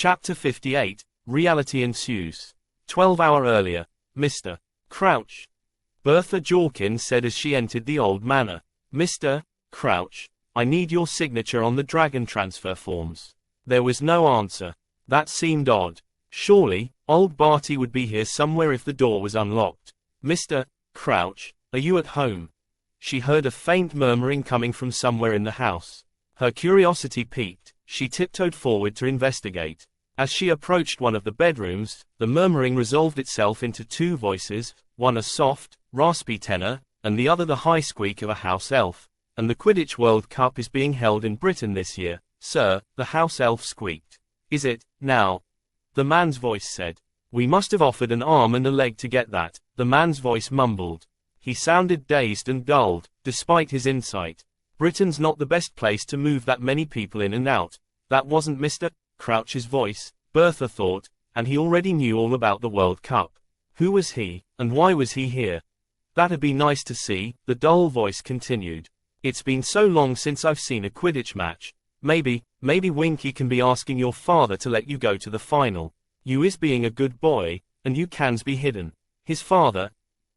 Chapter 58, Reality Ensues. 12 hours earlier, Mr. Crouch. Bertha Jorkins said as she entered the old manor. Mr. Crouch, I need your signature on the dragon transfer forms. There was no answer. That seemed odd. Surely, old Barty would be here somewhere if the door was unlocked. Mr. Crouch, are you at home? She heard a faint murmuring coming from somewhere in the house. Her curiosity piqued. She tiptoed forward to investigate. As she approached one of the bedrooms, the murmuring resolved itself into two voices, one a soft, raspy tenor, and the other the high squeak of a house elf. And the Quidditch World Cup is being held in Britain this year, sir, the house elf squeaked. Is it, now? The man's voice said. We must have offered an arm and a leg to get that, the man's voice mumbled. He sounded dazed and dulled, despite his insight. Britain's not the best place to move that many people in and out. That wasn't Mr. Crouch's voice, Bertha thought, and he already knew all about the World Cup. Who was he, and why was he here? That'd be nice to see, the dull voice continued. It's been so long since I've seen a Quidditch match. Maybe Winky can be asking your father to let you go to the final. You is being a good boy, and you cans be hidden. His father?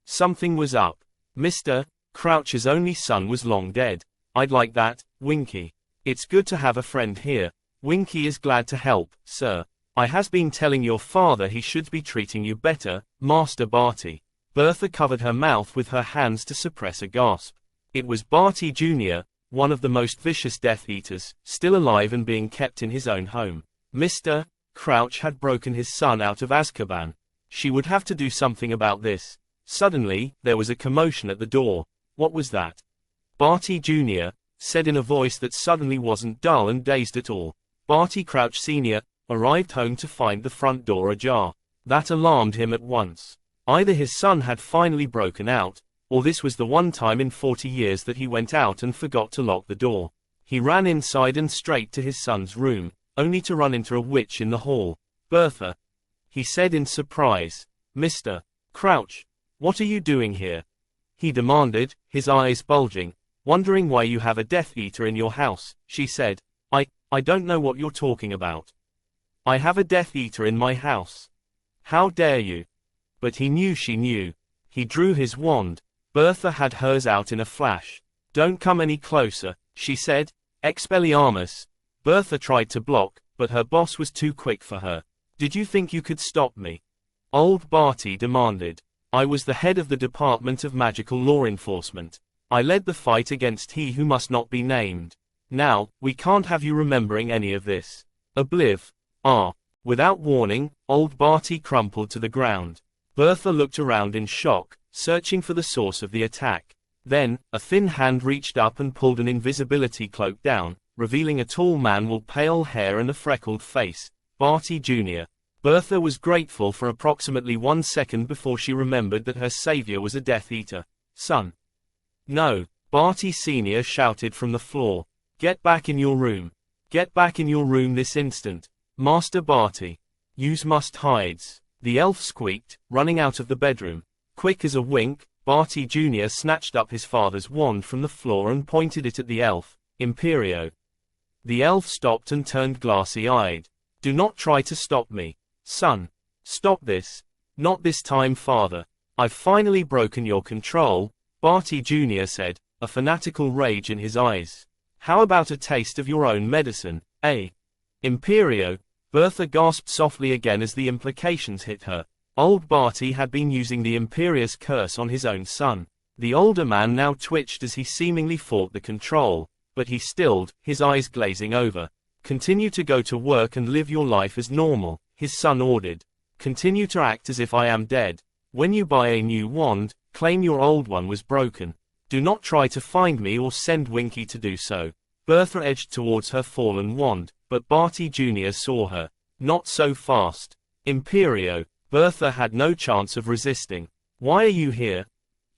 Something was up. Mr. Crouch's only son was long dead. I'd like that, Winky. It's good to have a friend here. Winky is glad to help, sir. I has been telling your father he should be treating you better, Master Barty. Bertha covered her mouth with her hands to suppress a gasp. It was Barty Jr., one of the most vicious Death Eaters, still alive and being kept in his own home. Mr. Crouch had broken his son out of Azkaban. She would have to do something about this. Suddenly, there was a commotion at the door. What was that? Barty Jr. said in a voice that suddenly wasn't dull and dazed at all. Barty Crouch Sr. arrived home to find the front door ajar. That alarmed him at once. Either his son had finally broken out, or this was the one time in 40 years that he went out and forgot to lock the door. He ran inside and straight to his son's room, only to run into a witch in the hall. Bertha, he said in surprise. Mr. Crouch, what are you doing here? He demanded, his eyes bulging. Wondering why you have a Death Eater in your house, she said. I don't know what you're talking about. I have a Death Eater in my house. How dare you? But he knew she knew. He drew his wand. Bertha had hers out in a flash. Don't come any closer, she said. Expelliarmus. Bertha tried to block, but her boss was too quick for her. Did you think you could stop me? Old Barty demanded. I was the head of the Department of Magical Law Enforcement. I led the fight against he who must not be named. Now, we can't have you remembering any of this. Obliv. Without warning, old Barty crumpled to the ground. Bertha looked around in shock, searching for the source of the attack. Then, a thin hand reached up and pulled an invisibility cloak down, revealing a tall man with pale hair and a freckled face. Barty Jr. Bertha was grateful for approximately 1 second before she remembered that her savior was a Death Eater. Son. No, Barty Sr. shouted from the floor. Get back in your room. Get back in your room this instant. Master Barty. Yous must hides. The elf squeaked, running out of the bedroom. Quick as a wink, Barty Jr. snatched up his father's wand from the floor and pointed it at the elf. Imperio. The elf stopped and turned glassy-eyed. Do not try to stop me. Son. Stop this. Not this time, father. I've finally broken your control, Barty Jr. said, a fanatical rage in his eyes. How about a taste of your own medicine, eh? Imperio. Bertha gasped softly again as the implications hit her. Old Barty had been using the Imperious curse on his own son. The older man now twitched as he seemingly fought the control, but he stilled, his eyes glazing over. Continue to go to work and live your life as normal, his son ordered. Continue to act as if I am dead. When you buy a new wand, claim your old one was broken. Do not try to find me or send Winky to do so. Bertha edged towards her fallen wand, but Barty Jr. saw her. Not so fast. Imperio. Bertha had no chance of resisting. Why are you here?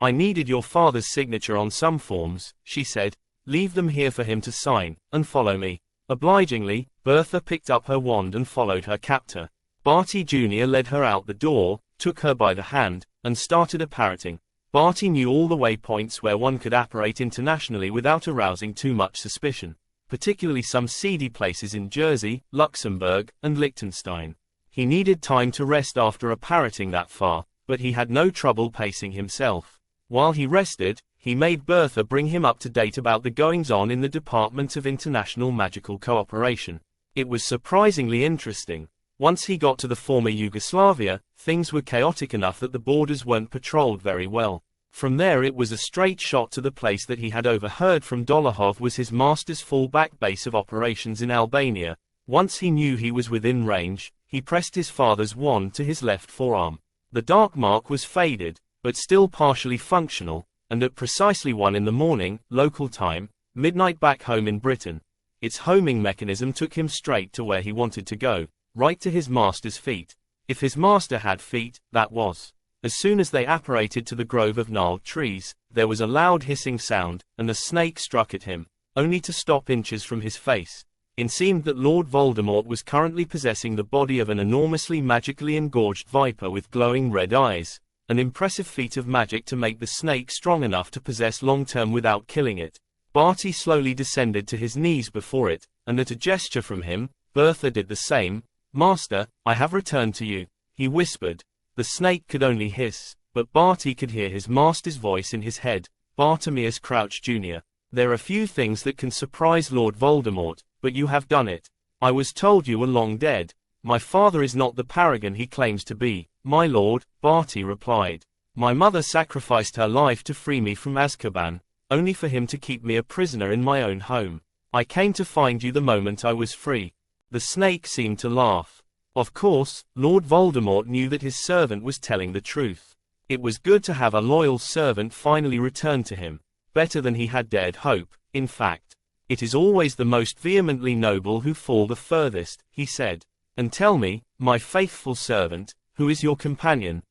I needed your father's signature on some forms, she said. Leave them here for him to sign, and follow me. Obligingly, Bertha picked up her wand and followed her captor. Barty Jr. led her out the door, took her by the hand, and started apparating. Barty knew all the waypoints where one could apparate internationally without arousing too much suspicion. particularly some seedy places in Jersey, Luxembourg, and Liechtenstein. He needed time to rest after parroting that far, but he had no trouble pacing himself. While he rested, he made Bertha bring him up to date about the goings-on in the Department of International Magical Cooperation. It was surprisingly interesting. Once he got to the former Yugoslavia, things were chaotic enough that the borders weren't patrolled very well. From there it was a straight shot to the place that he had overheard from Dolohov was his master's fallback base of operations in Albania. Once he knew he was within range, he pressed his father's wand to his left forearm. The dark mark was faded, but still partially functional, and at precisely 1 in the morning, local time, midnight back home in Britain, its homing mechanism took him straight to where he wanted to go, right to his master's feet. If his master had feet, that was. As soon as they apparated to the grove of gnarled trees, there was a loud hissing sound, and the snake struck at him, only to stop inches from his face. It seemed that Lord Voldemort was currently possessing the body of an enormously magically engorged viper with glowing red eyes, an impressive feat of magic to make the snake strong enough to possess long-term without killing it. Barty slowly descended to his knees before it, and at a gesture from him, Bertha did the same. "Master, I have returned to you," he whispered. The snake could only hiss, but Barty could hear his master's voice in his head. "Bartemius Crouch Jr. There are few things that can surprise Lord Voldemort, but you have done it. I was told you were long dead. My father is not the paragon he claims to be, my lord," Barty replied. "My mother sacrificed her life to free me from Azkaban, only for him to keep me a prisoner in my own home. I came to find you the moment I was free." The snake seemed to laugh. Of course, Lord Voldemort knew that his servant was telling the truth. It was good to have a loyal servant finally return to him, better than he had dared hope, in fact. "It is always the most vehemently noble who fall the furthest," he said. "And tell me, my faithful servant, who is your companion?"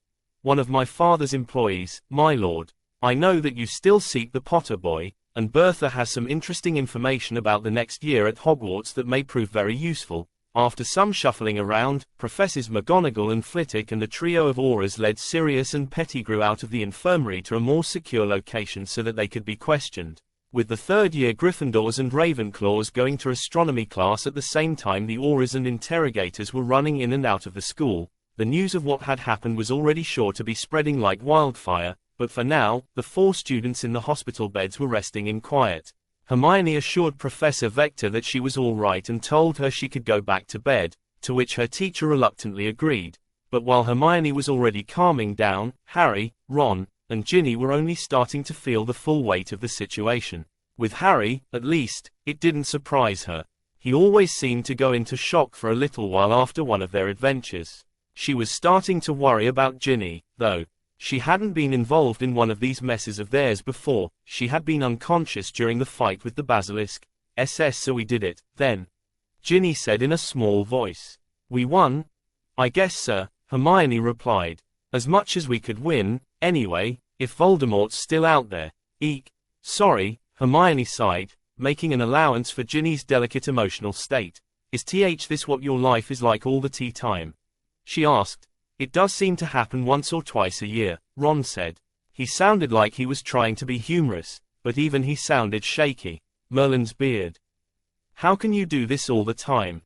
"One of my father's employees, my lord. I know that you still seek the Potter boy, and Bertha has some interesting information about the next year at Hogwarts that may prove very useful." After some shuffling around, Professors McGonagall and Flitwick and a trio of Aurors led Sirius and Pettigrew out of the infirmary to a more secure location so that they could be questioned. With the third-year Gryffindors and Ravenclaws going to astronomy class at the same time the Aurors and interrogators were running in and out of the school, the news of what had happened was already sure to be spreading like wildfire, but for now, the 4 students in the hospital beds were resting in quiet. Hermione assured Professor Vector that she was all right and told her she could go back to bed, to which her teacher reluctantly agreed. But while Hermione was already calming down, Harry, Ron, and Ginny were only starting to feel the full weight of the situation. With Harry, at least, it didn't surprise her. He always seemed to go into shock for a little while after one of their adventures. She was starting to worry about Ginny, though. She hadn't been involved in one of these messes of theirs before. She had been unconscious during the fight with the basilisk. So we did it, then. Ginny said in a small voice. "We won?" "I guess, sir," Hermione replied. "As much as we could win, anyway, if Voldemort's still out there." "Eek. Sorry," Hermione sighed, making an allowance for Ginny's delicate emotional state. "Is this what your life is like all the time?" she asked. "It does seem to happen once or twice a year," Ron said. He sounded like he was trying to be humorous, but even he sounded shaky. Merlin's beard. "How can you do this all the time?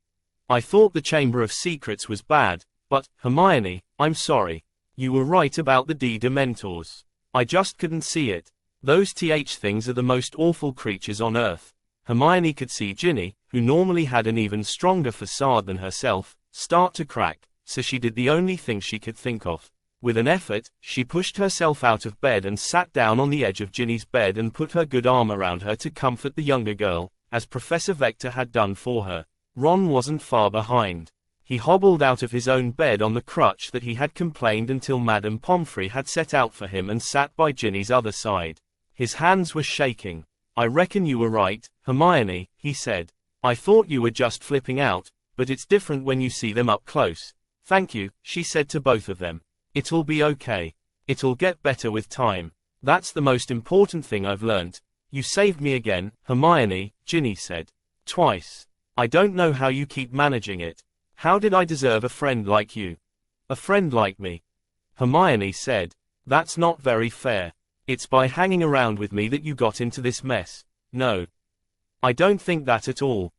I thought the Chamber of Secrets was bad, but, Hermione, I'm sorry. You were right about the Dementors. I just couldn't see it. Those things are the most awful creatures on Earth." Hermione could see Ginny, who normally had an even stronger facade than herself, start to crack. So she did the only thing she could think of. With an effort, she pushed herself out of bed and sat down on the edge of Ginny's bed and put her good arm around her to comfort the younger girl, as Professor Vector had done for her. Ron wasn't far behind. He hobbled out of his own bed on the crutch that he had complained until Madame Pomfrey had set out for him and sat by Ginny's other side. His hands were shaking. "I reckon you were right, Hermione," he said. "I thought you were just flipping out, but it's different when you see them up close." "Thank you," she said to both of them. "It'll be okay. It'll get better with time. That's the most important thing I've learnt." "You saved me again, Hermione," Ginny said. "Twice. I don't know how you keep managing it. How did I deserve a friend like you?" "A friend like me?" Hermione said. "That's not very fair. It's by hanging around with me that you got into this mess." "No. I don't think that at all.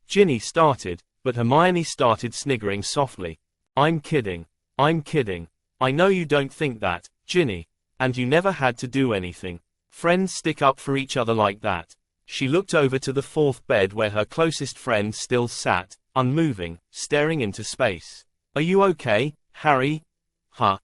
Ginny started, but Hermione started sniggering softly. I'm kidding. I'm kidding. I know you don't think that, Ginny. And you never had to do anything. Friends stick up for each other like that. She looked over to the fourth bed where her closest friend still sat, unmoving, staring into space. Are you okay, Harry? Huh?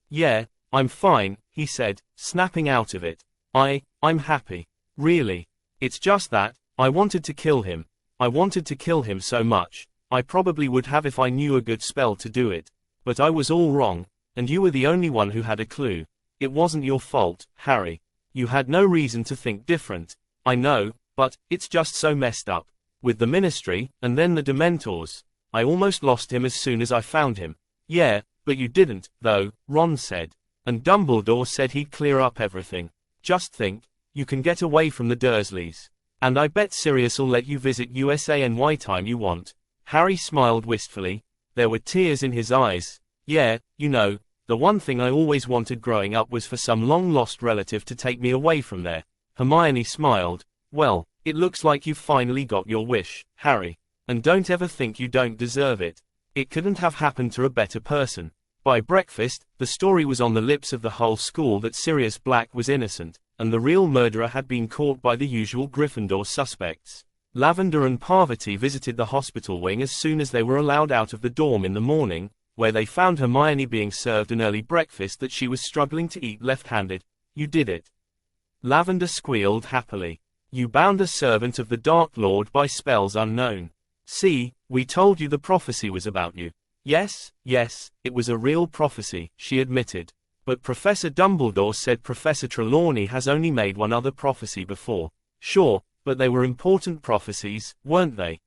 Yeah, I'm fine, he said, snapping out of it. I'm happy. Really. It's just that, I wanted to kill him. I wanted to kill him so much. I probably would have if I knew a good spell to do it. But I was all wrong, and you were the only one who had a clue. It wasn't your fault, Harry. You had no reason to think different. I know, but it's just so messed up. With the Ministry, and then the Dementors. I almost lost him as soon as I found him. Yeah, but you didn't, though, Ron said. And Dumbledore said he'd clear up everything. Just think, you can get away from the Dursleys. And I bet Sirius'll let you visit USA any time you want. Harry smiled wistfully. There were tears in his eyes. Yeah, you know, the one thing I always wanted growing up was for some long-lost relative to take me away from there. Hermione smiled. Well, it looks like you've finally got your wish, Harry. And don't ever think you don't deserve it. It couldn't have happened to a better person. By breakfast, the story was on the lips of the whole school that Sirius Black was innocent, and the real murderer had been caught by the usual Gryffindor suspects. Lavender and Parvati visited the hospital wing as soon as they were allowed out of the dorm in the morning, where they found Hermione being served an early breakfast that she was struggling to eat left-handed. You did it. Lavender squealed happily. You bound a servant of the Dark Lord by spells unknown. See, we told you the prophecy was about you. Yes, it was a real prophecy, she admitted. But Professor Dumbledore said Professor Trelawney has only made one other prophecy before. Sure, but they were important prophecies, weren't they?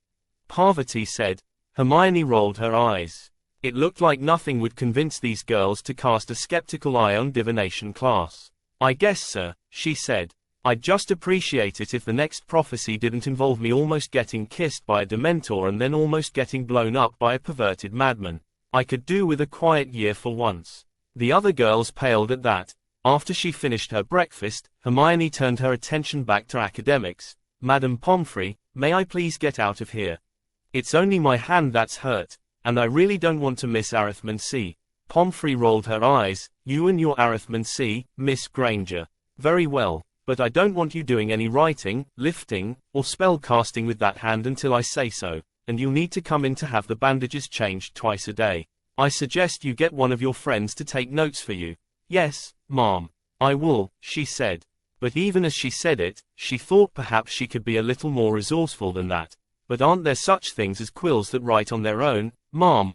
Parvati said. Hermione rolled her eyes. It looked like nothing would convince these girls to cast a skeptical eye on divination class. I guess, sir, she said. I'd just appreciate it if the next prophecy didn't involve me almost getting kissed by a Dementor and then almost getting blown up by a perverted madman. I could do with a quiet year for once. The other girls paled at that. After she finished her breakfast, Hermione turned her attention back to academics. Madame Pomfrey, may I please get out of here? It's only my hand that's hurt, and I really don't want to miss Arithmancy. Pomfrey rolled her eyes. You and your Arithmancy, Miss Granger. Very well. But I don't want you doing any writing, lifting, or spell casting with that hand until I say so, and you'll need to come in to have the bandages changed twice a day. I suggest you get one of your friends to take notes for you. Yes, ma'am. I will, she said. But even as she said it, she thought perhaps she could be a little more resourceful than that. But aren't there such things as quills that write on their own, ma'am?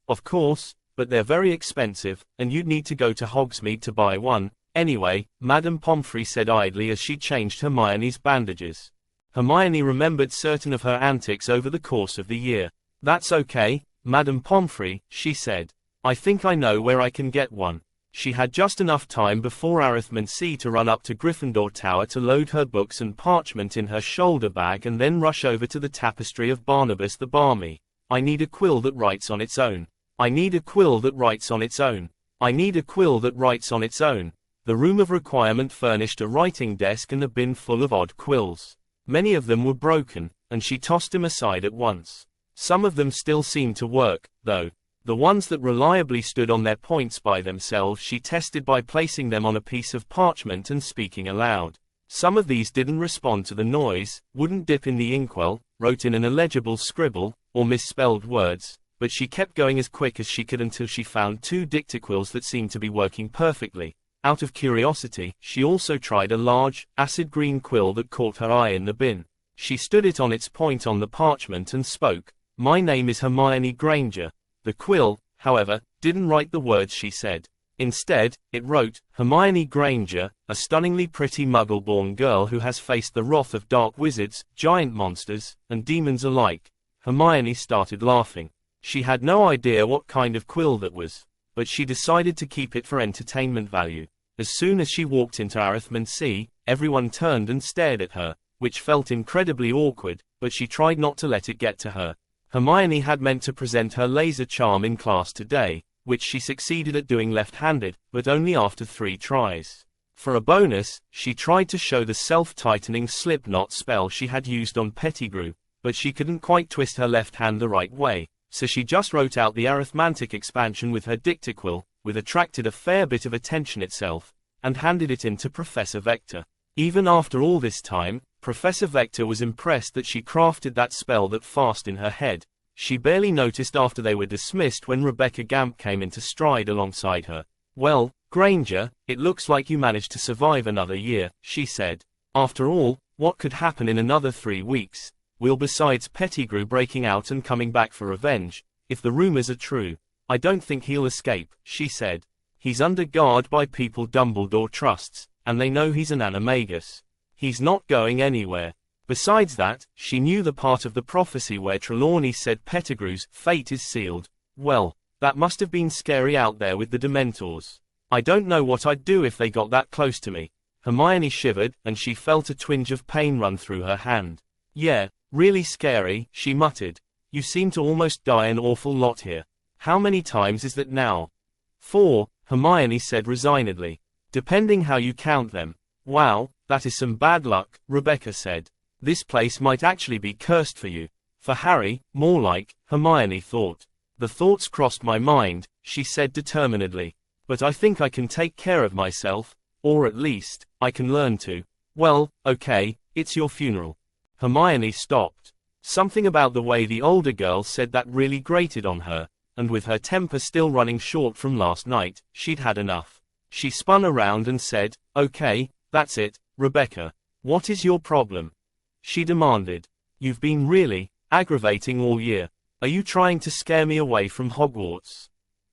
Of course, but they're very expensive, and you'd need to go to Hogsmeade to buy one. Anyway, Madame Pomfrey said idly as she changed Hermione's bandages. Hermione remembered certain of her antics over the course of the year. That's okay, Madame Pomfrey, she said. I think I know where I can get one. She had just enough time before Arithmancy to run up to Gryffindor Tower to load her books and parchment in her shoulder bag and then rush over to the tapestry of Barnabas the Barmy. I need a quill that writes on its own. I need a quill that writes on its own. I need a quill that writes on its own. The room of requirement furnished a writing desk and a bin full of odd quills. Many of them were broken, and she tossed them aside at once. Some of them still seemed to work, though. The ones that reliably stood on their points by themselves she tested by placing them on a piece of parchment and speaking aloud. Some of these didn't respond to the noise, wouldn't dip in the inkwell, wrote in an illegible scribble, or misspelled words, but she kept going as quick as she could until she found 2 dictaquills that seemed to be working perfectly. Out of curiosity, she also tried a large, acid green quill that caught her eye in the bin. She stood it on its point on the parchment and spoke. My name is Hermione Granger. The quill, however, didn't write the words she said. Instead, it wrote, Hermione Granger, a stunningly pretty muggle-born girl who has faced the wrath of dark wizards, giant monsters, and demons alike. Hermione started laughing. She had no idea what kind of quill that was, but she decided to keep it for entertainment value. As soon as she walked into Arithmancy, everyone turned and stared at her, which felt incredibly awkward, but she tried not to let it get to her. Hermione had meant to present her laser charm in class today, which she succeeded at doing left-handed, but only after 3 tries. For a bonus, she tried to show the self-tightening slipknot spell she had used on Pettigrew, but she couldn't quite twist her left hand the right way, so she just wrote out the arithmantic expansion with her dictaquill, which attracted a fair bit of attention itself, and handed it in to Professor Vector. Even after all this time, Professor Vector was impressed that she crafted that spell that fast in her head. She barely noticed after they were dismissed when Rebecca Gamp came into stride alongside her. "Well, Granger, it looks like you managed to survive another year," she said. "After all, what could happen in another 3 weeks? Well, besides Pettigrew breaking out and coming back for revenge, if the rumors are true, I don't think he'll escape," she said. "He's under guard by people Dumbledore trusts, and they know he's an animagus. He's not going anywhere." Besides that, she knew the part of the prophecy where Trelawney said Pettigrew's fate is sealed. Well, that must have been scary out there with the Dementors. "I don't know what I'd do if they got that close to me." Hermione shivered, and she felt a twinge of pain run through her hand. "Yeah, really scary," she muttered. "You seem to almost die an awful lot here. How many times is that now?" 4, Hermione said resignedly. "Depending how you count them." "Wow, that is some bad luck," Rebecca said. "This place might actually be cursed for you." "For Harry, more like," Hermione thought. "The thoughts crossed my mind," she said determinedly. "But I think I can take care of myself, or at least, I can learn to." "Well, okay, it's your funeral." Hermione stopped. Something about the way the older girl said that really grated on her, and with her temper still running short from last night, she'd had enough. She spun around and said, "Okay, that's it, Rebecca. What is your problem?" she demanded. "You've been really aggravating all year. Are you trying to scare me away from Hogwarts?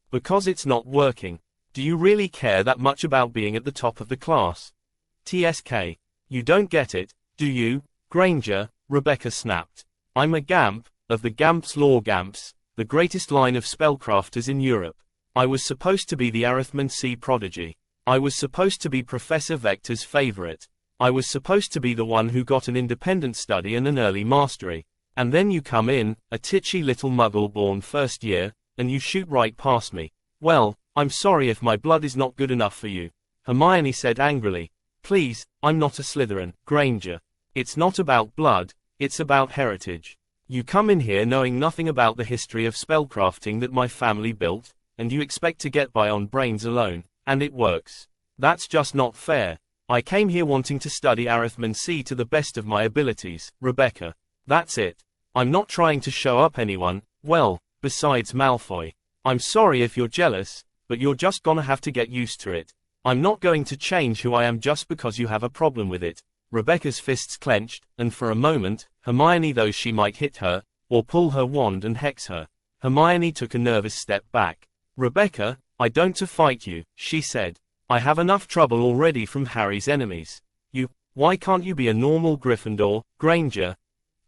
Because it's not working. Do you really care that much about being at the top of the class? TSK. You don't get it, do you, Granger?" Rebecca snapped. "I'm a Gamp, of the Gamp's Law Gamps, the greatest line of spellcrafters in Europe. I was supposed to be the Arithmancy prodigy. I was supposed to be Professor Vector's favorite. I was supposed to be the one who got an independent study and an early mastery. And then you come in, a titchy little muggle born first year, and you shoot right past me. Well, I'm sorry if my blood is not good enough for you," Hermione said angrily. "Please, I'm not a Slytherin, Granger. It's not about blood, it's about heritage. You come in here knowing nothing about the history of spellcrafting that my family built, and you expect to get by on brains alone, and it works. That's just not fair. I came here wanting to study Arithmancy to the best of my abilities, Rebecca. That's it. I'm not trying to show up anyone, well, besides Malfoy. I'm sorry if you're jealous, but you're just gonna have to get used to it. I'm not going to change who I am just because you have a problem with it." Rebecca's fists clenched, and for a moment, Hermione thought she might hit her, or pull her wand and hex her. Hermione took a nervous step back. "Rebecca, I don't to fight you," she said. "I have enough trouble already from Harry's enemies. Why can't you be a normal Gryffindor, Granger?"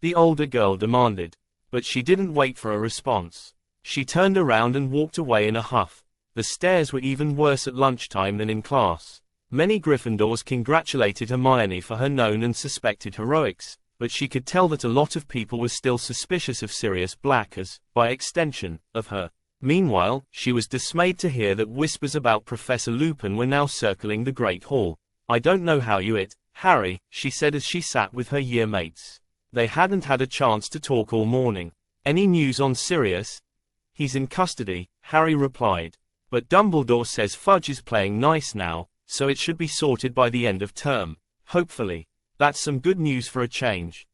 the older girl demanded. But she didn't wait for a response. She turned around and walked away in a huff. The stares were even worse at lunchtime than in class. Many Gryffindors congratulated Hermione for her known and suspected heroics, but she could tell that a lot of people were still suspicious of Sirius Black as, by extension, of her. Meanwhile, she was dismayed to hear that whispers about Professor Lupin were now circling the Great Hall. "I don't know how you it, Harry," she said as she sat with her year mates. They hadn't had a chance to talk all morning. "Any news on Sirius?" "He's in custody," Harry replied. "But Dumbledore says Fudge is playing nice now, so it should be sorted by the end of term. Hopefully. That's some good news for a change."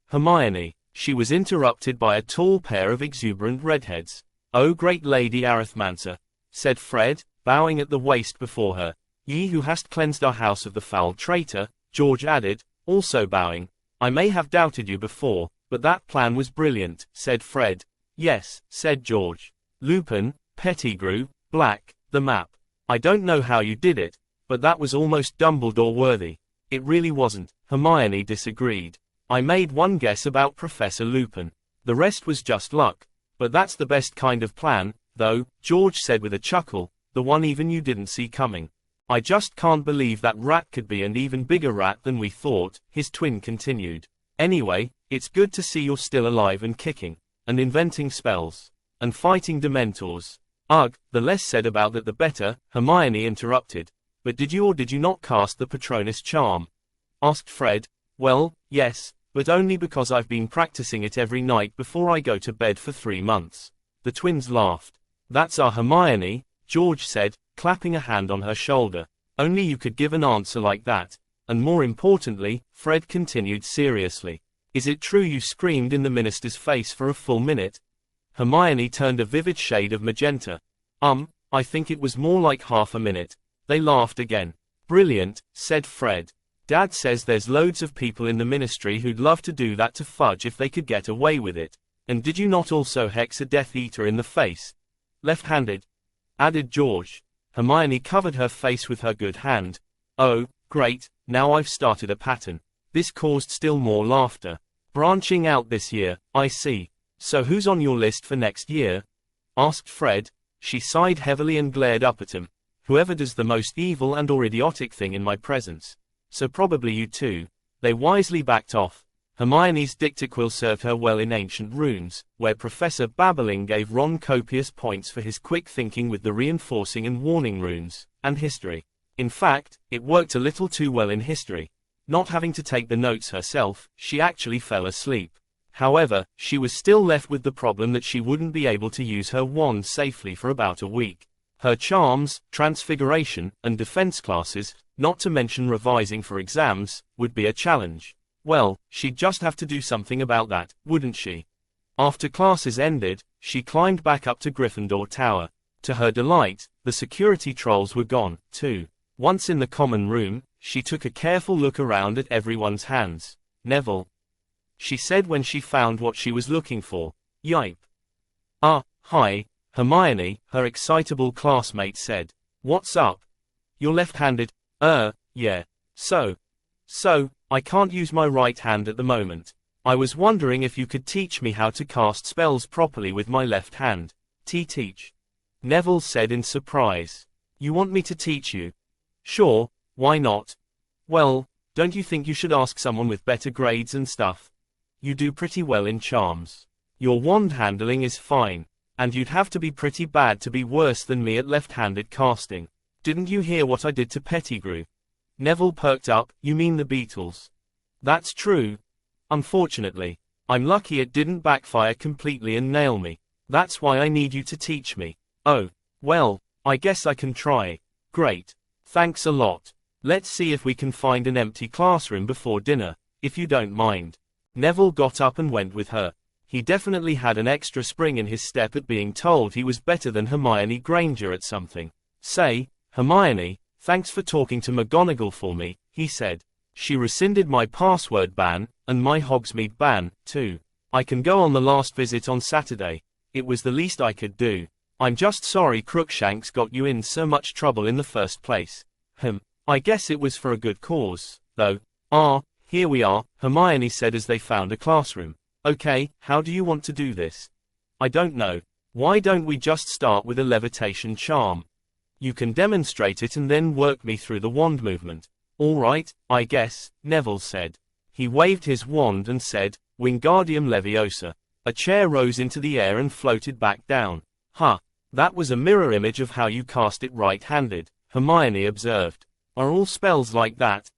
Hermione." She was interrupted by a tall pair of exuberant redheads. "Oh, great Lady Arithmancer," said Fred, bowing at the waist before her. "Ye who hast cleansed our house of the foul traitor," George added, also bowing. "I may have doubted you before, but that plan was brilliant," said Fred. "Yes," said George. "Lupin, Pettigrew, Black, the map. I don't know how you did it, but that was almost Dumbledore-worthy." "It really wasn't," Hermione disagreed. "I made one guess about Professor Lupin. The rest was just luck. But that's the best kind of plan, though," George said with a chuckle, "the one even you didn't see coming." "I just can't believe that rat could be an even bigger rat than we thought," his twin continued. "Anyway, it's good to see you're still alive and kicking, and inventing spells, and fighting Dementors." "Ugh, the less said about that the better," Hermione interrupted. But did you or did you not cast the Patronus charm? Asked Fred. Well, yes, but only because I've been practicing it every night before I go to bed for 3 months. The twins laughed. That's our Hermione, George said, clapping a hand on her shoulder. Only you could give an answer like that. And more importantly, Fred continued seriously. Is it true you screamed in the minister's face for a full minute? Hermione turned a vivid shade of magenta. I think it was more like half a minute. They laughed again. Brilliant, said Fred. Dad says there's loads of people in the ministry who'd love to do that to Fudge if they could get away with it. And did you not also hex a Death Eater in the face? Left-handed? Added George. Hermione covered her face with her good hand. Oh, great, now I've started a pattern. This caused still more laughter. Branching out this year, I see. So who's on your list for next year? Asked Fred. She sighed heavily and glared up at him. Whoever does the most evil and or idiotic thing in my presence. So probably you too. They wisely backed off. Hermione's dictaquill served her well in ancient runes, where Professor Babbling gave Ron copious points for his quick thinking with the reinforcing and warning runes, and history. In fact, it worked a little too well in history. Not having to take the notes herself, she actually fell asleep. However, she was still left with the problem that she wouldn't be able to use her wand safely for about a week. Her charms, transfiguration, and defense classes, not to mention revising for exams, would be a challenge. Well, she'd just have to do something about that, wouldn't she? After classes ended, she climbed back up to Gryffindor Tower. To her delight, the security trolls were gone, too. Once in the common room, she took a careful look around at everyone's hands. Neville, she said when she found what she was looking for. Yipe. Hi, Hermione, her excitable classmate said. What's up? You're left-handed? Yeah. So, I can't use my right hand at the moment. I was wondering if you could teach me how to cast spells properly with my left hand. Teach. Neville said in surprise. You want me to teach you? Sure, why not? Well, don't you think you should ask someone with better grades and stuff? You do pretty well in charms. Your wand handling is fine. And you'd have to be pretty bad to be worse than me at left-handed casting. Didn't you hear what I did to Pettigrew? Neville perked up. You mean the Beatles? That's true. Unfortunately. I'm lucky it didn't backfire completely and nail me. That's why I need you to teach me. Oh, well, I guess I can try. Great. Thanks a lot. Let's see if we can find an empty classroom before dinner, if you don't mind. Neville got up and went with her. He definitely had an extra spring in his step at being told he was better than Hermione Granger at something. Say, Hermione, thanks for talking to McGonagall for me, he said. She rescinded my password ban, and my Hogsmeade ban, too. I can go on the last visit on Saturday. It was the least I could do. I'm just sorry Crookshanks got you in so much trouble in the first place. I guess it was for a good cause, though. Here we are, Hermione said as they found a classroom. Okay, how do you want to do this? I don't know. Why don't we just start with a levitation charm? You can demonstrate it and then work me through the wand movement. All right, I guess, Neville said. He waved his wand and said, Wingardium Leviosa. A chair rose into the air and floated back down. That was a mirror image of how you cast it right-handed, Hermione observed. Are all spells like that?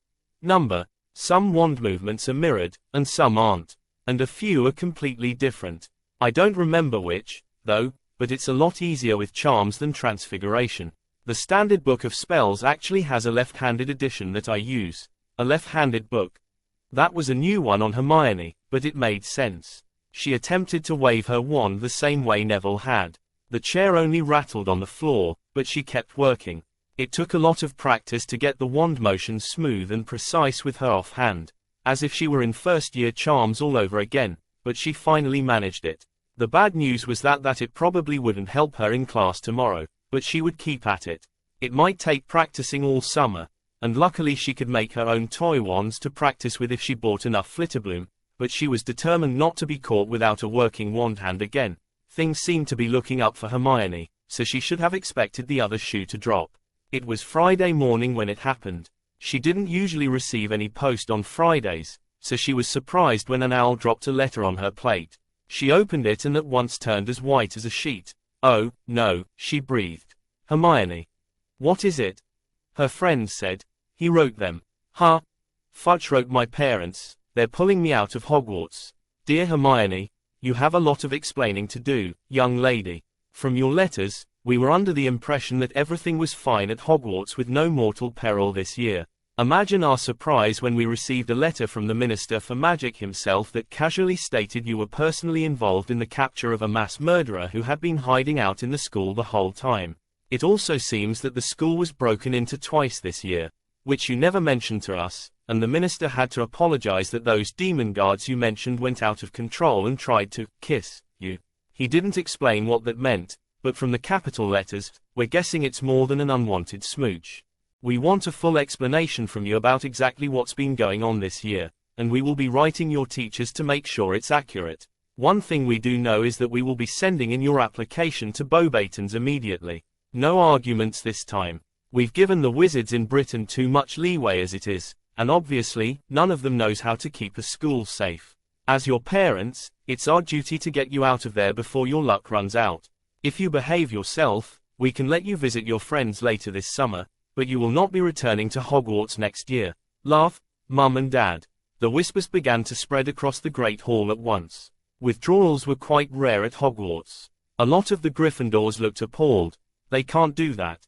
Some wand movements are mirrored, and some aren't. And a few are completely different. I don't remember which, though, but it's a lot easier with charms than transfiguration. The standard book of spells actually has a left-handed edition that I use. A left-handed book. That was a new one on Hermione, but it made sense. She attempted to wave her wand the same way Neville had. The chair only rattled on the floor, but she kept working. It took a lot of practice to get the wand motion smooth and precise with her offhand, as if she were in first-year charms all over again, but she finally managed it. The bad news was that it probably wouldn't help her in class tomorrow, but she would keep at it. It might take practicing all summer, and luckily she could make her own toy wands to practice with if she bought enough Flitterbloom, but she was determined not to be caught without a working wand hand again. Things seemed to be looking up for Hermione, so she should have expected the other shoe to drop. It was Friday morning when it happened. She didn't usually receive any post on Fridays, so she was surprised when an owl dropped a letter on her plate. She opened it and at once turned as white as a sheet. Oh, no, she breathed. Hermione. What is it? Her friends said. He wrote them. Huh? Fudge wrote my parents. They're pulling me out of Hogwarts. Dear Hermione, you have a lot of explaining to do, young lady. From your letters, we were under the impression that everything was fine at Hogwarts with no mortal peril this year. Imagine our surprise when we received a letter from the Minister for Magic himself that casually stated you were personally involved in the capture of a mass murderer who had been hiding out in the school the whole time. It also seems that the school was broken into twice this year, which you never mentioned to us, and the minister had to apologize that those demon guards you mentioned went out of control and tried to kiss you. He didn't explain what that meant, but from the capital letters, we're guessing it's more than an unwanted smooch. We want a full explanation from you about exactly what's been going on this year, and we will be writing your teachers to make sure it's accurate. One thing we do know is that we will be sending in your application to Beauxbatons immediately. No arguments this time. We've given the wizards in Britain too much leeway as it is, and obviously, none of them knows how to keep a school safe. As your parents, it's our duty to get you out of there before your luck runs out. If you behave yourself, we can let you visit your friends later this summer, but you will not be returning to Hogwarts next year. Laugh, Mum and Dad. The whispers began to spread across the Great Hall at once. Withdrawals were quite rare at Hogwarts. A lot of the Gryffindors looked appalled. They can't do that.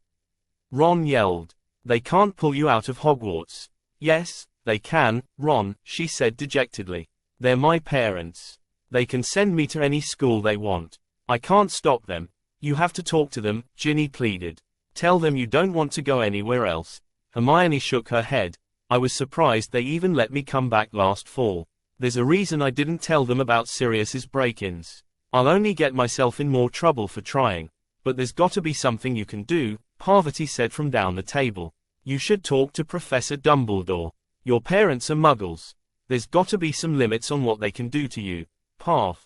Ron yelled. They can't pull you out of Hogwarts. Yes, they can, Ron, she said dejectedly. They're my parents. They can send me to any school they want. I can't stop them. You have to talk to them, Ginny pleaded. Tell them you don't want to go anywhere else. Hermione shook her head. I was surprised they even let me come back last fall. There's a reason I didn't tell them about Sirius's break-ins. I'll only get myself in more trouble for trying. But there's gotta be something you can do, Parvati said from down the table. You should talk to Professor Dumbledore. Your parents are muggles. There's gotta be some limits on what they can do to you, Parv.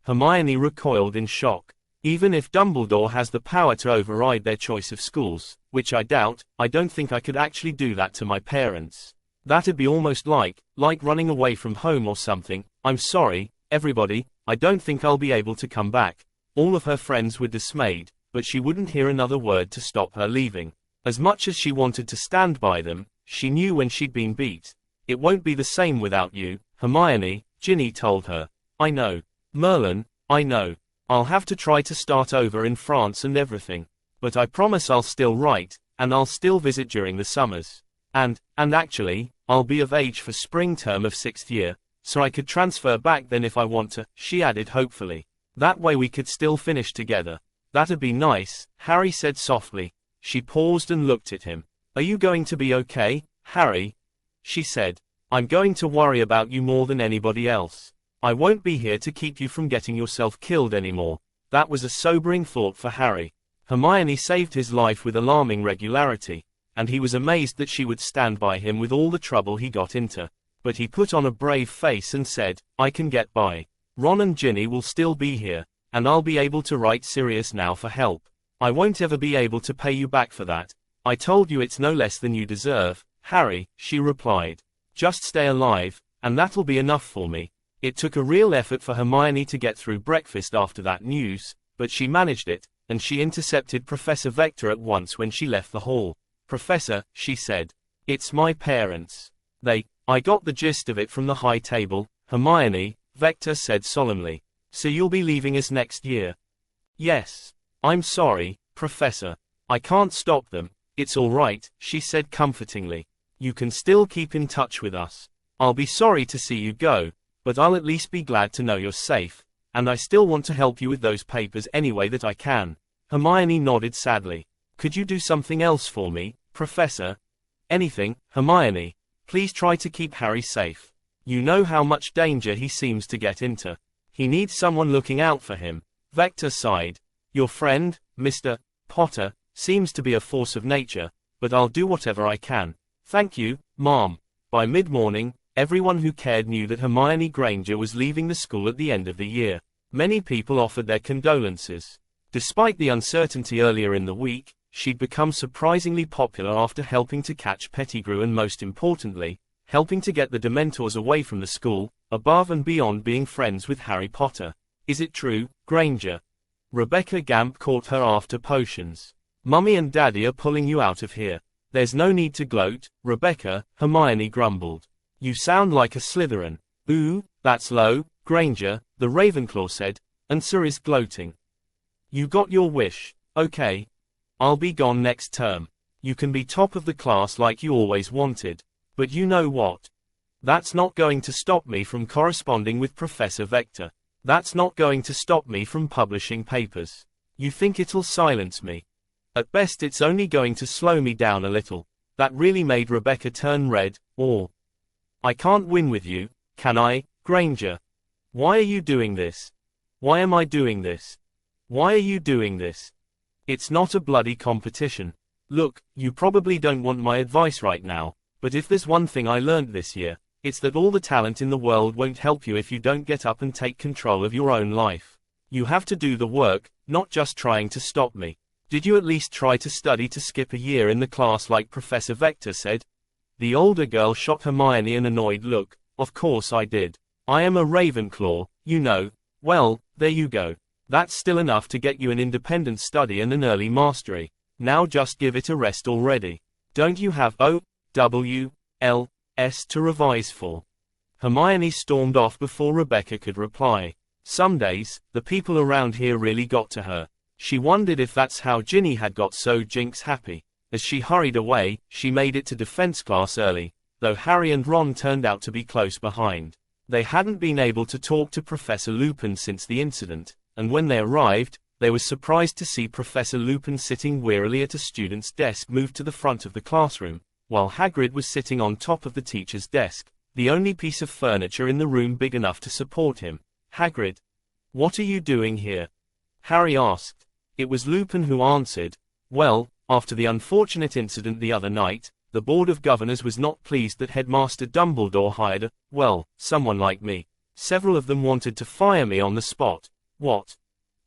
Hermione recoiled in shock. Even if Dumbledore has the power to override their choice of schools, which I doubt, I don't think I could actually do that to my parents. That'd be almost like running away from home or something. I'm sorry, everybody, I don't think I'll be able to come back. All of her friends were dismayed, but she wouldn't hear another word to stop her leaving. As much as she wanted to stand by them, she knew when she'd been beat. It won't be the same without you, Hermione, Ginny told her. I know. Merlin, I know. I'll have to try to start over in France and everything. But I promise I'll still write, and I'll still visit during the summers. And actually, I'll be of age for spring term of 6th year, so I could transfer back then if I want to, she added hopefully. That way we could still finish together. That'd be nice, Harry said softly. She paused and looked at him. Are you going to be okay, Harry? She said. I'm going to worry about you more than anybody else. I won't be here to keep you from getting yourself killed anymore. That was a sobering thought for Harry. Hermione saved his life with alarming regularity, and he was amazed that she would stand by him with all the trouble he got into. But he put on a brave face and said, I can get by. Ron and Ginny will still be here, and I'll be able to write Sirius now for help. I won't ever be able to pay you back for that. I told you it's no less than you deserve, Harry, she replied. Just stay alive, and that'll be enough for me. It took a real effort for Hermione to get through breakfast after that news, but she managed it, and she intercepted Professor Vector at once when she left the hall. Professor, she said. It's my parents. I got the gist of it from the high table, Hermione, Vector said solemnly. So you'll be leaving us next year? Yes. I'm sorry, Professor. I can't stop them. It's all right, she said comfortingly. You can still keep in touch with us. I'll be sorry to see you go, but I'll at least be glad to know you're safe, and I still want to help you with those papers any way that I can. Hermione nodded sadly. Could you do something else for me, Professor? Anything, Hermione. Please try to keep Harry safe. You know how much danger he seems to get into. He needs someone looking out for him. Vector sighed. Your friend, Mr. Potter, seems to be a force of nature, but I'll do whatever I can. Thank you, Mom. By mid-morning, everyone who cared knew that Hermione Granger was leaving the school at the end of the year. Many people offered their condolences. Despite the uncertainty earlier in the week, she'd become surprisingly popular after helping to catch Pettigrew and most importantly, helping to get the Dementors away from the school, above and beyond being friends with Harry Potter. Is it true, Granger? Rebecca Gamp caught her after potions. Mummy and Daddy are pulling you out of here. There's no need to gloat, Rebecca, Hermione grumbled. You sound like a Slytherin. Ooh, that's low, Granger, the Ravenclaw said, and Sir is gloating. You got your wish, okay. I'll be gone next term. You can be top of the class like you always wanted. But you know what? That's not going to stop me from corresponding with Professor Vector. That's not going to stop me from publishing papers. You think it'll silence me? At best it's only going to slow me down a little. That really made Rebecca turn red, or... I can't win with you, can I, Granger? Why are you doing this? Why am I doing this? Why are you doing this? It's not a bloody competition. Look, you probably don't want my advice right now, but if there's one thing I learned this year, it's that all the talent in the world won't help you if you don't get up and take control of your own life. You have to do the work, not just trying to stop me. Did you at least try to study to skip a year in the class like Professor Vector said? The older girl shot Hermione an annoyed look. Of course I did. I am a Ravenclaw, you know. Well, there you go. That's still enough to get you an independent study and an early mastery. Now just give it a rest already. Don't you have O-W-L-S to revise for? Hermione stormed off before Rebecca could reply. Some days, the people around here really got to her. She wondered if that's how Ginny had got so jinx happy. As she hurried away, she made it to defense class early, though Harry and Ron turned out to be close behind. They hadn't been able to talk to Professor Lupin since the incident, and when they arrived, they were surprised to see Professor Lupin sitting wearily at a student's desk moved to the front of the classroom, while Hagrid was sitting on top of the teacher's desk, the only piece of furniture in the room big enough to support him. Hagrid, what are you doing here? Harry asked. It was Lupin who answered. Well, after the unfortunate incident the other night, the Board of Governors was not pleased that Headmaster Dumbledore hired someone like me. Several of them wanted to fire me on the spot. What?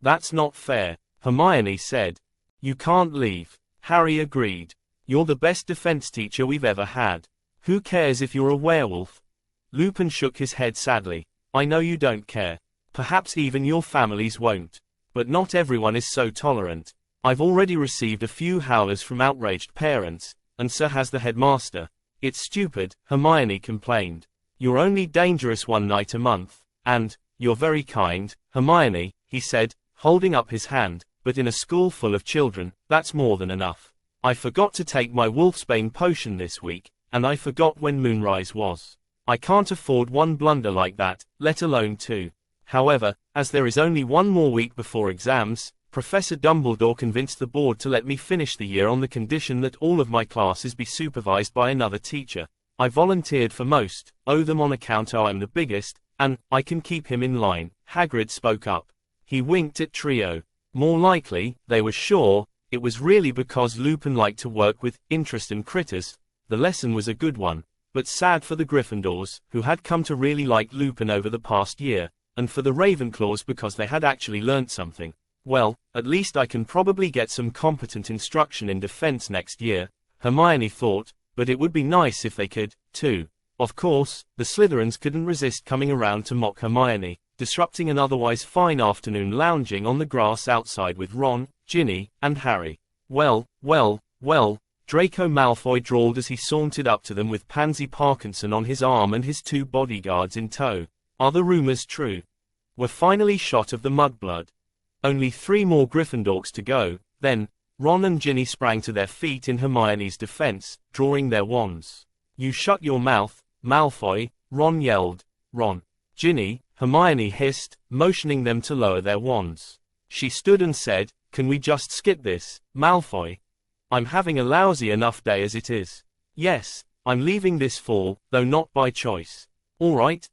That's not fair, Hermione said. You can't leave. Harry agreed. You're the best defense teacher we've ever had. Who cares if you're a werewolf? Lupin shook his head sadly. I know you don't care. Perhaps even your families won't. But not everyone is so tolerant. I've already received a few howlers from outraged parents, and so has the headmaster. It's stupid, Hermione complained. You're only dangerous one night a month, and, you're very kind, Hermione, he said, holding up his hand, but in a school full of children, that's more than enough. I forgot to take my wolfsbane potion this week, and I forgot when moonrise was. I can't afford one blunder like that, let alone two. However, as there is only one more week before exams, Professor Dumbledore convinced the board to let me finish the year on the condition that all of my classes be supervised by another teacher. I volunteered for most, owe them on account I'm the biggest, and I can keep him in line. Hagrid spoke up. He winked at Trio. More likely, they were sure, it was really because Lupin liked to work with interesting critters. The lesson was a good one, but sad for the Gryffindors, who had come to really like Lupin over the past year, and for the Ravenclaws because they had actually learnt something. Well, at least I can probably get some competent instruction in defense next year, Hermione thought, but it would be nice if they could, too. Of course, the Slytherins couldn't resist coming around to mock Hermione, disrupting an otherwise fine afternoon lounging on the grass outside with Ron, Ginny, and Harry. Well, Draco Malfoy drawled as he sauntered up to them with Pansy Parkinson on his arm and his two bodyguards in tow. Are the rumors true? We're finally shot of the mudblood. Only 3 more Gryffindors to go. Then, Ron and Ginny sprang to their feet in Hermione's defense, drawing their wands. You shut your mouth, Malfoy, Ron yelled. Ron. Ginny, Hermione hissed, motioning them to lower their wands. She stood and said, can we just skip this, Malfoy? I'm having a lousy enough day as it is. Yes, I'm leaving this fall, though not by choice. All right?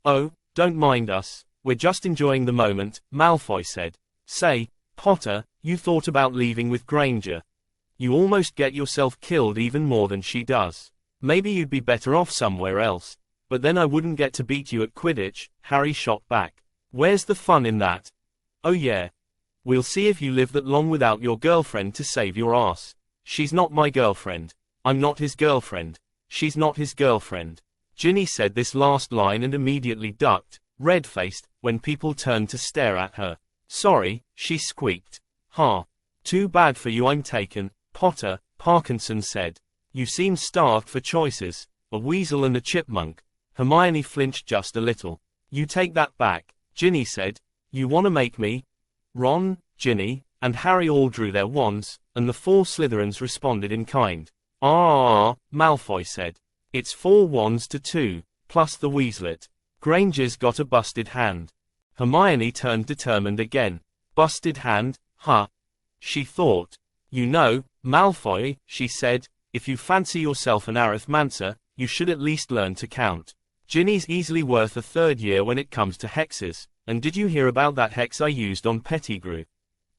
Oh, don't mind us, we're just enjoying the moment, Malfoy said. Say, Potter, you thought about leaving with Granger. You almost get yourself killed even more than she does. Maybe you'd be better off somewhere else. But then I wouldn't get to beat you at Quidditch, Harry shot back. Where's the fun in that? Oh yeah. We'll see if you live that long without your girlfriend to save your ass. She's not my girlfriend. I'm not his girlfriend. She's not his girlfriend. Ginny said this last line and immediately ducked, red-faced, when people turned to stare at her. Sorry, she squeaked. Ha. Too bad for you I'm taken, Potter, Parkinson said. You seem starved for choices. A weasel and a chipmunk. Hermione flinched just a little. You take that back, Ginny said. You wanna make me? Ron, Ginny, and Harry all drew their wands, and the 4 Slytherins responded in kind. Malfoy said. It's 4 wands to 2, plus the Weaslett. Granger's got a busted hand. Hermione turned determined again. Busted hand, huh? She thought. You know, Malfoy, she said, if you fancy yourself an Arithmancer, you should at least learn to count. Ginny's easily worth a 3rd year when it comes to hexes, and did you hear about that hex I used on Pettigrew?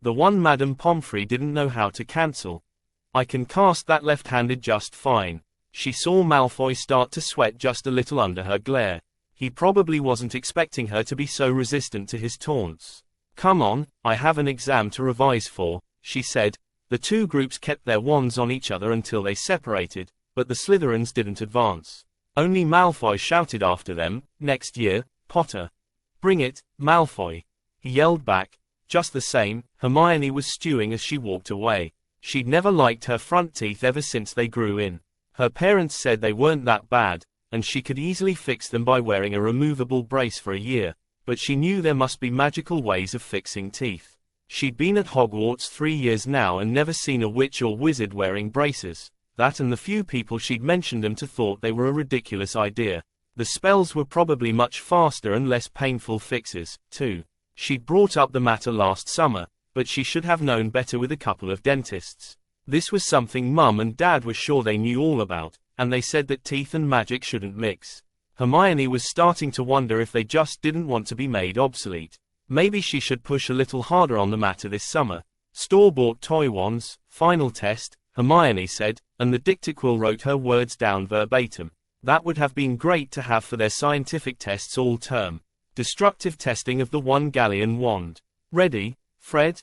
The one Madame Pomfrey didn't know how to cancel. I can cast that left-handed just fine. She saw Malfoy start to sweat just a little under her glare. He probably wasn't expecting her to be so resistant to his taunts. Come on, I have an exam to revise for, she said. The 2 groups kept their wands on each other until they separated, but the Slytherins didn't advance. Only Malfoy shouted after them, next year, Potter. Bring it, Malfoy. He yelled back. Just the same, Hermione was stewing as she walked away. She'd never liked her front teeth ever since they grew in. Her parents said they weren't that bad, and she could easily fix them by wearing a removable brace for a year, but she knew there must be magical ways of fixing teeth. She'd been at Hogwarts 3 years now and never seen a witch or wizard wearing braces. That and the few people she'd mentioned them to thought they were a ridiculous idea. The spells were probably much faster and less painful fixes, too. She'd brought up the matter last summer, but she should have known better with a couple of dentists. This was something Mum and Dad were sure they knew all about, and they said that teeth and magic shouldn't mix. Hermione was starting to wonder if they just didn't want to be made obsolete. Maybe she should push a little harder on the matter this summer. Store-bought toy wands, final test, Hermione said, and the dictaquill wrote her words down verbatim. That would have been great to have for their scientific tests all term. Destructive testing of the 1 galleon wand. Ready, Fred?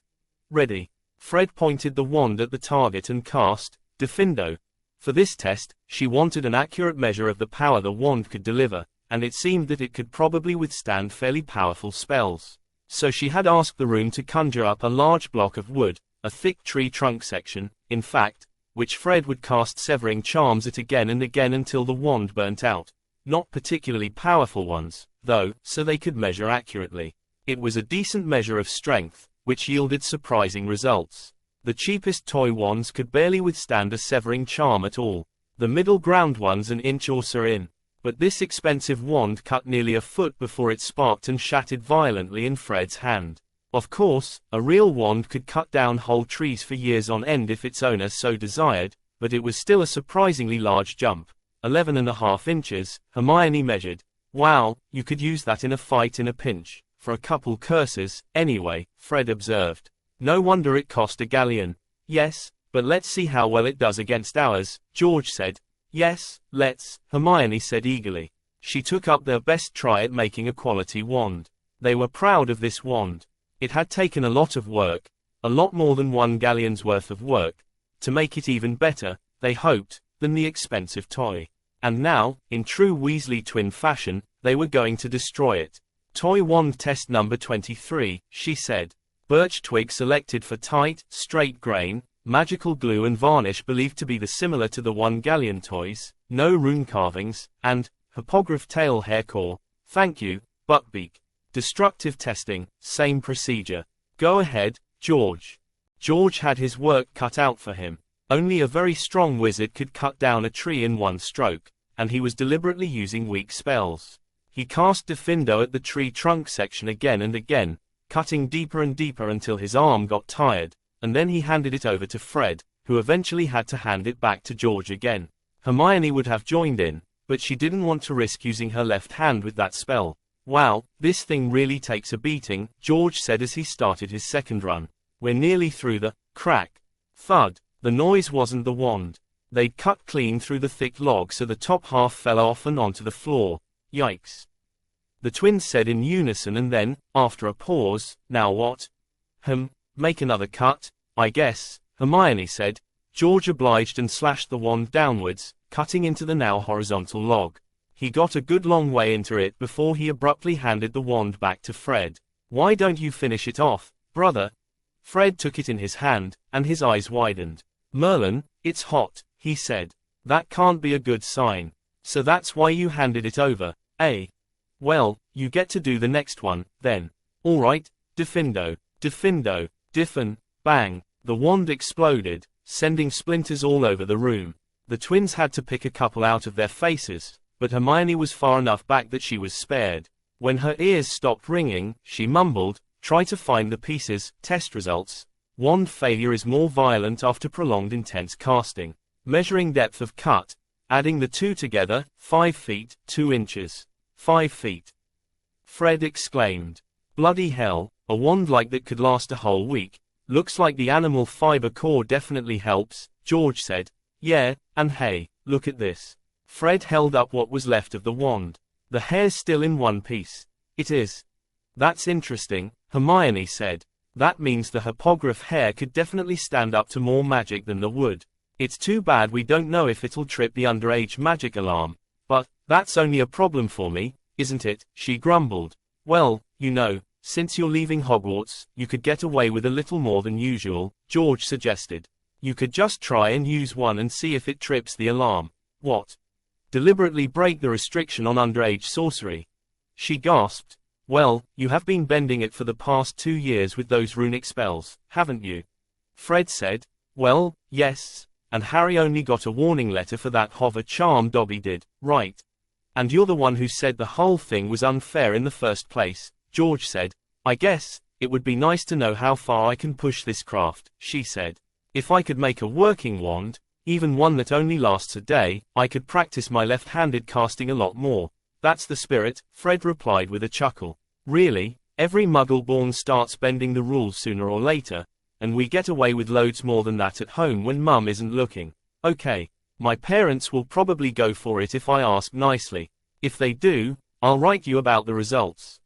Ready. Fred pointed the wand at the target and cast, Diffindo. For this test, she wanted an accurate measure of the power the wand could deliver, and it seemed that it could probably withstand fairly powerful spells. So she had asked the room to conjure up a large block of wood, a thick tree trunk section, in fact, which Fred would cast severing charms at again and again until the wand burnt out. Not particularly powerful ones, though, so they could measure accurately. It was a decent measure of strength, which yielded surprising results. The cheapest toy wands could barely withstand a severing charm at all. The middle ground ones an inch or so in. But this expensive wand cut nearly a foot before it sparked and shattered violently in Fred's hand. Of course, a real wand could cut down whole trees for years on end if its owner so desired, but it was still a surprisingly large jump. 11.5 inches, Hermione measured. Wow, you could use that in a fight in a pinch. For a couple curses, anyway, Fred observed. No wonder it cost a galleon. Yes, but let's see how well it does against ours, George said. Yes, let's, Hermione said eagerly. She took up their best try at making a quality wand. They were proud of this wand. It had taken a lot of work, a lot more than 1 galleon's worth of work, to make it even better, they hoped, than the expensive toy. And now, in true Weasley twin fashion, they were going to destroy it. Toy wand test number 23, she said. Birch twig selected for tight, straight grain, magical glue and varnish believed to be the similar to the 1 galleon toys, no rune carvings, and, hippogriff tail hair core, thank you, Buckbeak. Destructive testing, same procedure. Go ahead, George. George had his work cut out for him. Only a very strong wizard could cut down a tree in one stroke, and he was deliberately using weak spells. He cast Diffindo at the tree trunk section again and again, cutting deeper and deeper until his arm got tired, and then he handed it over to Fred, who eventually had to hand it back to George again. Hermione would have joined in, but she didn't want to risk using her left hand with that spell. Wow, this thing really takes a beating, George said as he started his second run. We're nearly through the crack. Thud. The noise wasn't the wand. They'd cut clean through the thick log so the top half fell off and onto the floor. Yikes. The twins said in unison and then, after a pause, now what? Make another cut, I guess, Hermione said. George obliged and slashed the wand downwards, cutting into the now horizontal log. He got a good long way into it before he abruptly handed the wand back to Fred. Why don't you finish it off, brother? Fred took it in his hand, and his eyes widened. Merlin, it's hot, he said. That can't be a good sign. So that's why you handed it over, eh? Well, you get to do the next one, then. Alright, Diffindo, Diffindo, Diffin, bang, the wand exploded, sending splinters all over the room. The twins had to pick a couple out of their faces, but Hermione was far enough back that she was spared. When her ears stopped ringing, she mumbled, "Try to find the pieces, test results. Wand failure is more violent after prolonged intense casting. Measuring depth of cut, adding the two together, 5 feet, 2 inches. 5 feet. Fred exclaimed. Bloody hell, a wand like that could last a whole week. Looks like the animal fiber core definitely helps, George said. Yeah, and hey, look at this. Fred held up what was left of the wand. The hair's still in one piece. It is. That's interesting, Hermione said. That means the hippogriff hair could definitely stand up to more magic than the wood. It's too bad we don't know if it'll trip the underage magic alarm. But, that's only a problem for me, isn't it? She grumbled. Well, you know, since you're leaving Hogwarts, you could get away with a little more than usual, George suggested. You could just try and use one and see if it trips the alarm. What? Deliberately break the restriction on underage sorcery. She gasped. Well, you have been bending it for the past 2 years with those runic spells, haven't you? Fred said. Well, yes, and Harry only got a warning letter for that hover charm Dobby did, right? And you're the one who said the whole thing was unfair in the first place, George said. I guess, it would be nice to know how far I can push this craft, she said. If I could make a working wand, even one that only lasts a day, I could practice my left-handed casting a lot more. That's the spirit, Fred replied with a chuckle. Really, every muggle-born starts bending the rules sooner or later, and we get away with loads more than that at home when Mum isn't looking. Okay, my parents will probably go for it if I ask nicely. If they do, I'll write you about the results.